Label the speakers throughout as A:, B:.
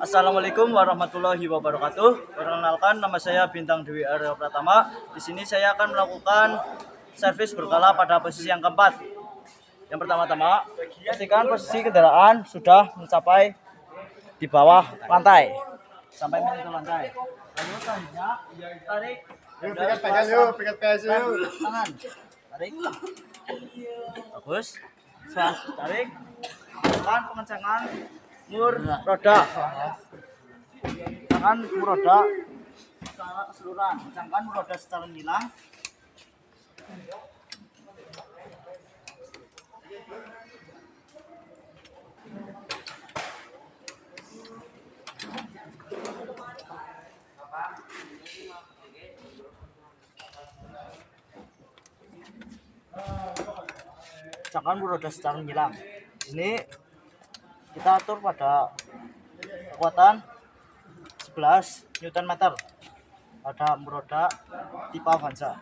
A: Assalamualaikum warahmatullahi wabarakatuh. Perkenalkan, nama saya Bintang Dewi Arya Pratama. Di sini saya akan melakukan servis berkala pada posisi yang keempat. Yang pertama-tama, pastikan posisi kendaraan sudah mencapai di bawah lantai sampai menyentuh lantai. Lalu selanjutnya tarik
B: Yuk, pegang yuk, pegang PS yuk.
A: tangan, tarik, bagus. Tarik, tekan pengencengan mur roda, tekan mur roda secara keseluruhan, kencangkan mur roda secara menyilang. Kencangkan mur roda secara menyilang. Ini kita atur pada kekuatan 11 Nm pada mur roda tipe Avanza.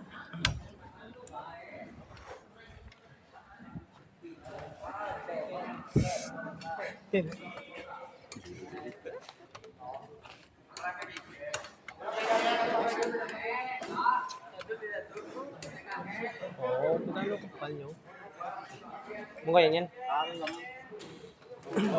C: Oh, bukan lo kepal nyo. Mukha yan yan.
B: Gini.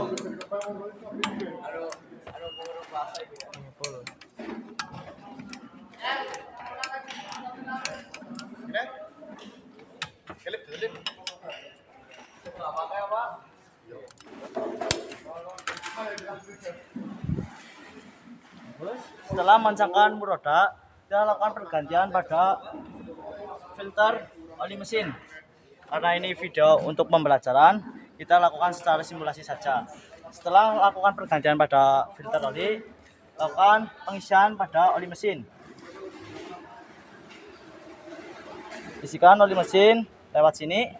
B: Kelip, kelip.
A: Setelah mencangkan mur roda, kita lakukan pergantian pada filter oli mesin. Karena ini video untuk pembelajaran, kita lakukan secara simulasi saja. Setelah lakukan pergantian pada filter oli, lakukan pengisian pada oli mesin. Isikan oli mesin lewat sini.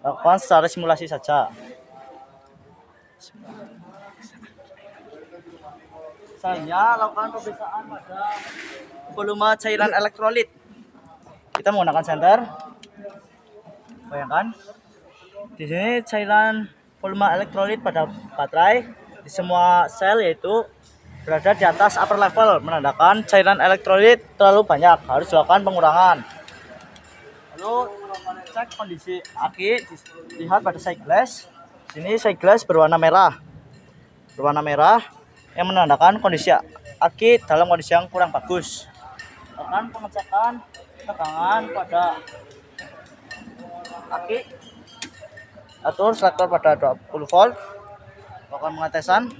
A: Lakukan secara simulasi saja. Saya lakukan pemeriksaan pada volume cairan elektrolit. Kita menggunakan senter. Bayangkan, di sini cairan volume elektrolit pada baterai di semua sel yaitu berada di atas upper level, menandakan cairan elektrolit terlalu banyak, harus dilakukan pengurangan. Lalu cek kondisi aki, lihat pada side glass. Sini side glass berwarna merah yang menandakan kondisi aki dalam kondisi yang kurang bagus. Lakukan pengecekan tegangan pada aki, atur selektor pada 20 volt. Lakukan pengetesan.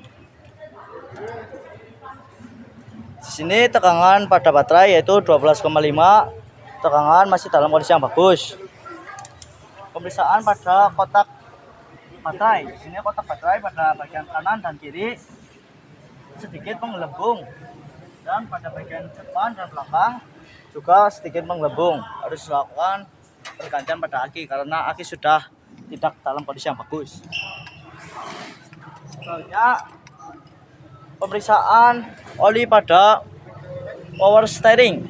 A: Di sini tegangan pada baterai yaitu 12,5. Tegangan masih dalam kondisi yang bagus. Pemeriksaan pada kotak baterai. Di sini kotak baterai pada bagian kanan dan kiri sedikit menggelembung, dan pada bagian depan dan belakang juga sedikit menggelembung. Harus dilakukan pergantian pada aki karena aki sudah tidak dalam kondisi yang bagus. Selanjutnya pemeriksaan oli pada power steering.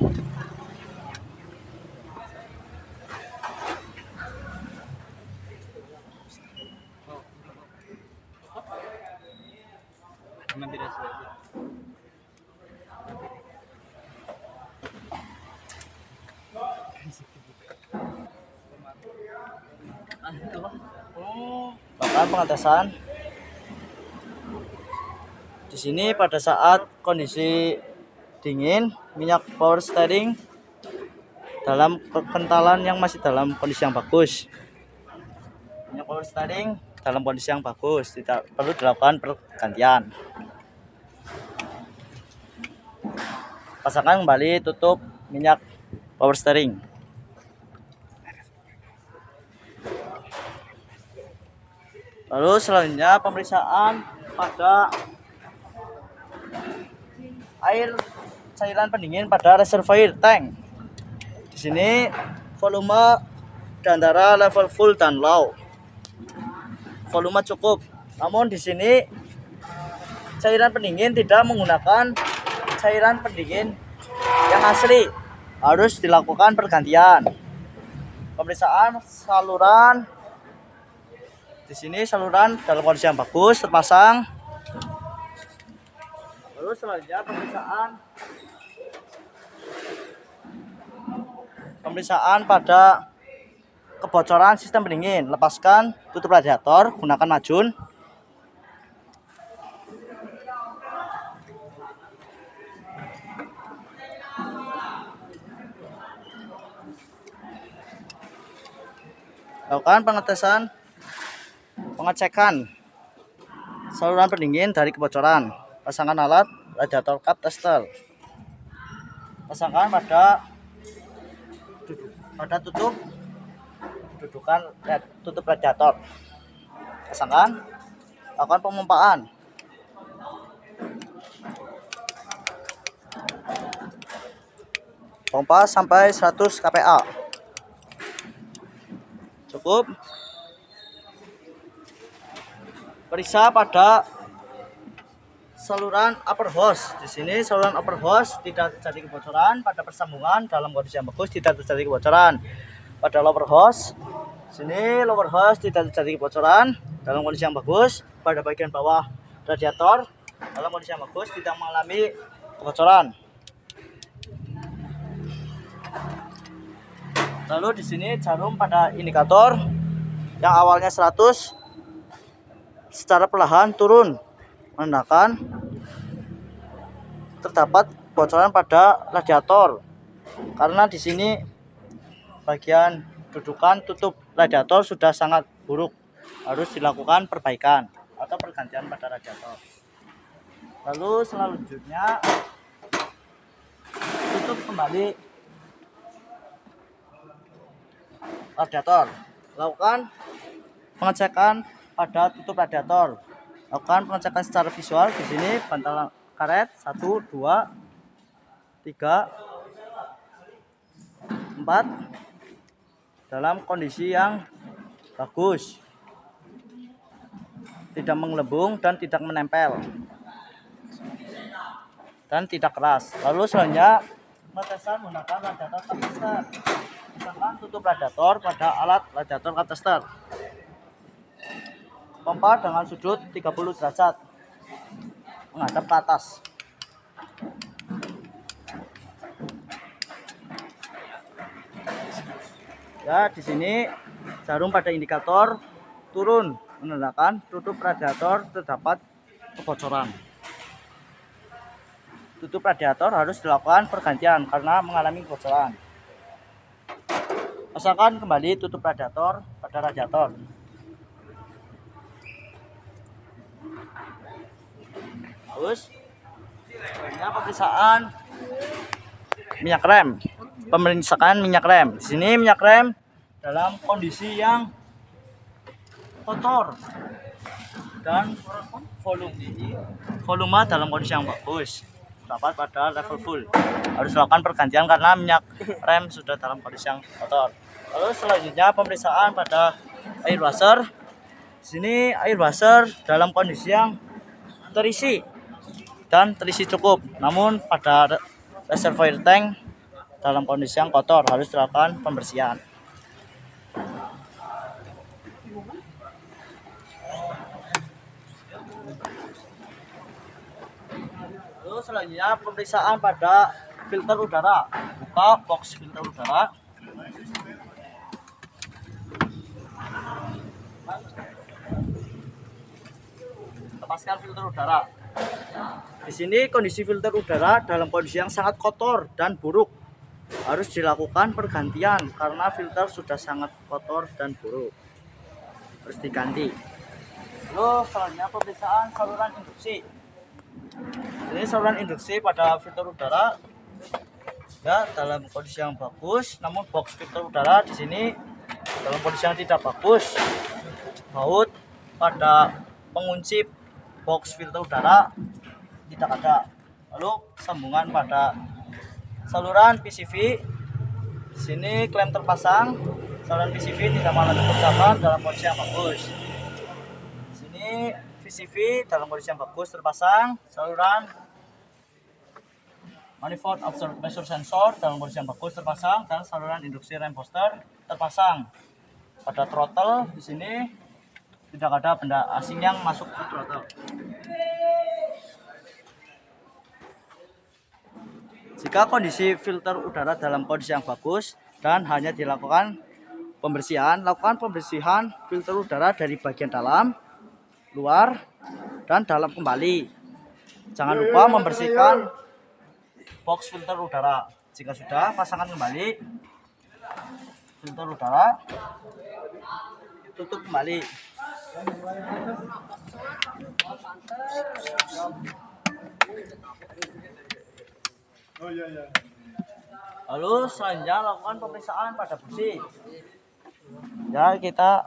A: Bahkan pengetesan di sini pada saat kondisi dingin, minyak power steering dalam kekentalan yang masih dalam kondisi yang bagus. Minyak power steering dalam kondisi yang bagus, tidak perlu dilakukan pergantian. Pasangkan kembali tutup minyak power steering. Lalu selanjutnya pemeriksaan pada air cairan pendingin pada reservoir tank. Di sini volume di antara level full dan low. Volume cukup. Namun di sini cairan pendingin tidak menggunakan cairan pendingin yang asli, harus dilakukan pergantian. Pemeriksaan saluran. Di sini saluran dalam kondisi yang bagus, terpasang. Lalu selanjutnya pemeriksaan pada kebocoran sistem pendingin. Lepaskan tutup radiator, gunakan majun. Lakukan pengecekan saluran pendingin dari kebocoran. Pasangkan alat radiator cap tester. Pasangkan pada tutup radiator. Pasangkan. Lakukan pemompaan. Pompa sampai 100 kPa. Cukup. Periksa pada saluran upper hose. Di sini saluran upper hose tidak terjadi kebocoran. Pada persambungan dalam kondisi yang bagus tidak terjadi kebocoran. Pada lower hose, sini lower hose tidak terjadi kebocoran dalam kondisi yang bagus. Pada bagian bawah radiator dalam kondisi yang bagus tidak mengalami kebocoran. Lalu di sini jarum pada indikator yang awalnya 100 secara perlahan turun, menandakan terdapat kebocoran pada radiator. Karena di sini bagian dudukan tutup radiator sudah sangat buruk, harus dilakukan perbaikan atau pergantian pada radiator. Lalu selanjutnya tutup kembali radiator. Lakukan pengecekan pada tutup radiator. Lakukan pengecekan secara visual. Di sini bantalan karet 1, 2, 3, 4 dalam kondisi yang bagus, tidak menggelembung dan tidak menempel dan tidak keras. Lalu selanjutnya pengetesan menggunakan radiator cap tester. Pasangkan tutup radiator pada alat radiator cap tester. Pompa dengan sudut 30 derajat menghadap ke atas. Ya, di sini jarum pada indikator turun, menandakan tutup radiator terdapat kebocoran. Tutup radiator harus dilakukan pergantian karena mengalami kebocoran. Pasangkan kembali tutup radiator pada radiator. Terus, pemeriksaan minyak rem. Pemeriksaan minyak rem. Di sini minyak rem dalam kondisi yang kotor dan volume dalam kondisi yang bagus, dapat pada level full. Harus dilakukan pergantian karena minyak rem sudah dalam kondisi yang kotor. Lalu selanjutnya pemeriksaan pada air washer. Di sini air washer dalam kondisi yang terisi dan terisi cukup. Namun pada reservoir tank dalam kondisi yang kotor, harus dilakukan pembersihan. Lalu selanjutnya pemeriksaan pada filter udara. Buka box filter udara. Lepaskan filter udara. Di sini kondisi filter udara dalam kondisi yang sangat kotor dan buruk. Harus dilakukan pergantian karena filter sudah sangat kotor dan buruk. Harus diganti. Lalu selanjutnya pemeriksaan saluran induksi. Ini saluran induksi pada filter udara ya dalam kondisi yang bagus, namun box filter udara di sini dalam kondisi yang tidak bagus. Baut pada pengunci box filter udara tidak ada. Lalu sambungan pada saluran PCV. Di sini klem terpasang. Saluran PCV tidak mengalami kerusakan dalam kondisi yang bagus. Di sini PCV dalam kondisi yang bagus terpasang. Saluran Manifold observed pressure sensor dalam kondisi yang bagus terpasang dan saluran induksi rem booster terpasang. Pada throttle di sini tidak ada benda asing yang masuk ke throttle. Jika kondisi filter udara dalam kondisi yang bagus dan hanya dilakukan pembersihan, lakukan pembersihan filter udara dari bagian dalam, luar, dan dalam kembali. Jangan lupa membersihkan box filter udara. Jika sudah, pasangkan kembali filter udara, tutup kembali.
B: Oh iya iya.
A: Lalu selanjutnya lakukan pemeriksaan pada busi. Ya, kita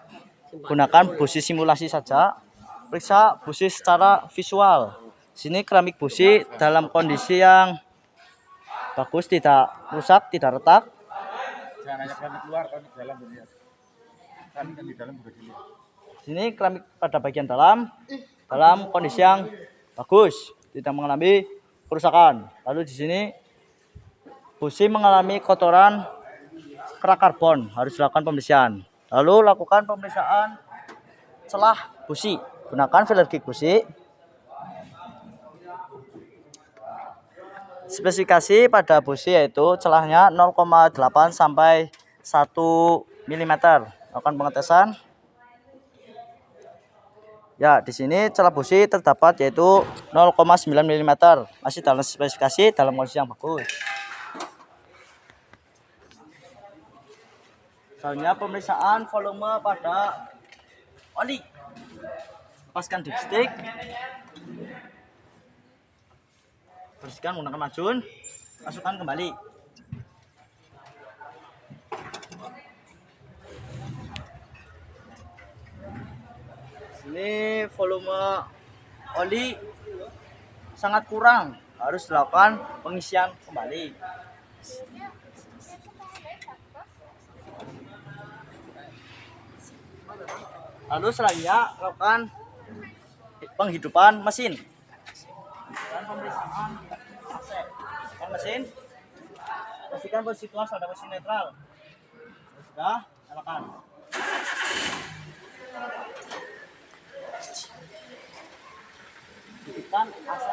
A: gunakan busi simulasi saja. Periksa busi secara visual. Sini keramik busi dalam kondisi yang bagus, tidak rusak, tidak retak.
B: Jangan hanya keramik luar, keramik dalam dilihat. Kan di dalam juga dilihat.
A: Sini keramik pada bagian dalam kondisi yang bagus, tidak mengalami kerusakan. Lalu di sini busi mengalami kotoran kerak karbon, harus dilakukan pembersihan. Lalu lakukan pemeriksaan celah busi. Gunakan filler gig busi. Spesifikasi pada busi yaitu celahnya 0,8 sampai 1 mm. Lakukan pengetesan. Ya, di sini celah busi terdapat yaitu 0,9 mm. Masih dalam spesifikasi, dalam kondisi yang bagus. Selanjutnya pemeriksaan volume pada oli. Lepaskan dipstick. Bersihkan menggunakan macun. Masukkan kembali. Sini volume oli sangat kurang, harus dilakukan pengisian kembali. Lalu selanjutnya lakukan penghidupan mesin dan pemeriksaan AC. Mesin, pastikan posisi kelas pada posisi netral. Sudah, nyalakan. Hidupkan AC.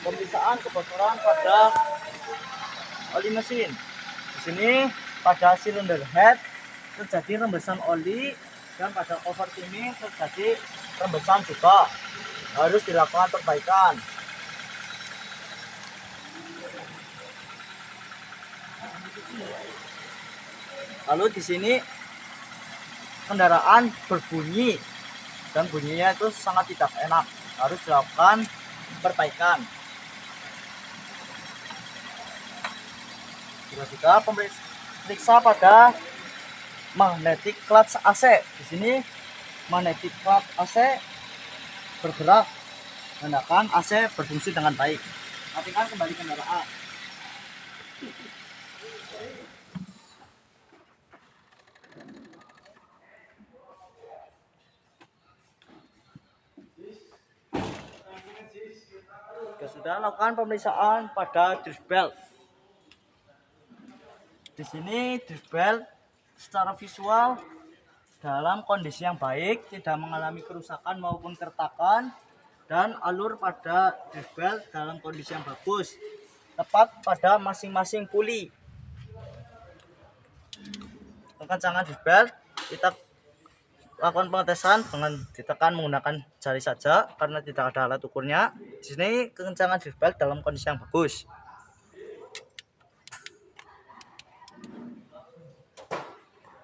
A: Pemeriksaan kebocoran pada oli mesin. Di sini pada silinder head terjadi rembesan oli dan pada cover timing terjadi rembesan juga. Harus dilakukan perbaikan. Lalu di sini kendaraan berbunyi dan bunyinya itu sangat tidak enak. Harus dilakukan perbaikan. Sudah periksa pada magnetic clutch AC. Di sini magnetic clutch AC bergerak, menandakan AC berfungsi dengan baik. Matikan kembali kendaraan. Sudah lakukan pemeriksaan pada drift belt. Di sini drift belt secara visual dalam kondisi yang baik, tidak mengalami kerusakan maupun keretakan, dan alur pada drift belt dalam kondisi yang bagus, tepat pada masing-masing puli. Kekencangan drift belt kita lakukan pengetesan dengan ditekan menggunakan jari saja karena tidak ada alat ukurnya. Di sini kekencangan drift belt dalam kondisi yang bagus.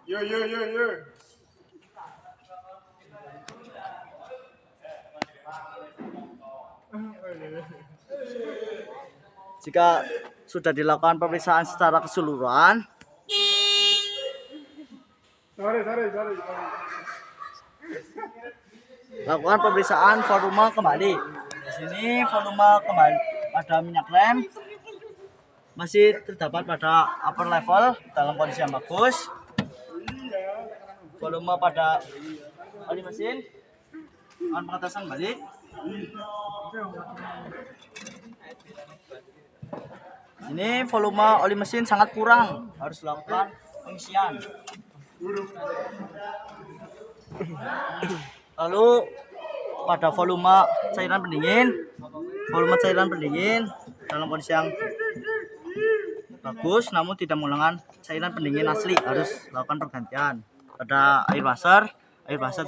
B: Yo yo yo yo.
A: Jika sudah dilakukan pemeriksaan secara keseluruhan,
B: Sorry.
A: lakukan pemeriksaan volume kembali. Di sini volume kembali pada minyak rem masih terdapat pada upper level dalam kondisi yang bagus. volume pada oli mesin, akan pengatasan balik. Ini volume oli mesin sangat kurang, harus dilakukan pengisian. Lalu pada volume cairan pendingin dalam kondisi yang bagus, namun tidak menggunakan cairan pendingin asli, harus lakukan pergantian. Pada air washer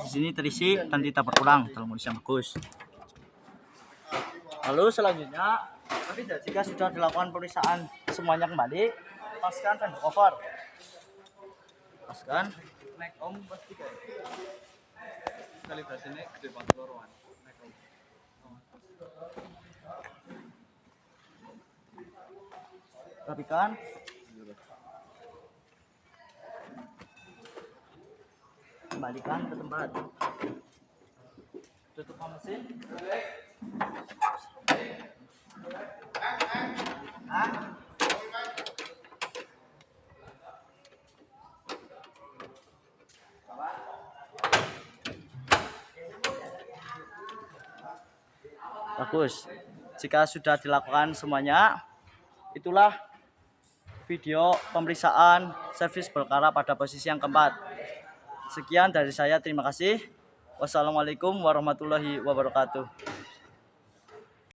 A: di sini terisi dan tidak berkurang dalam kondisi yang bagus. Lalu selanjutnya, jika sudah dilakukan pemeriksaan semuanya kembali, lepaskan fender cover. Lepaskan.
C: Naik om pasti kayak kalibrasinya gede banget loroan. Naik om.
A: Rapikan. Kembalikan ke tempat. Tutup mesin. Bagus. Jika sudah dilakukan semuanya, itulah video pemeriksaan servis perkara pada posisi yang keempat. Sekian dari saya, terima kasih. Wassalamualaikum warahmatullahi wabarakatuh.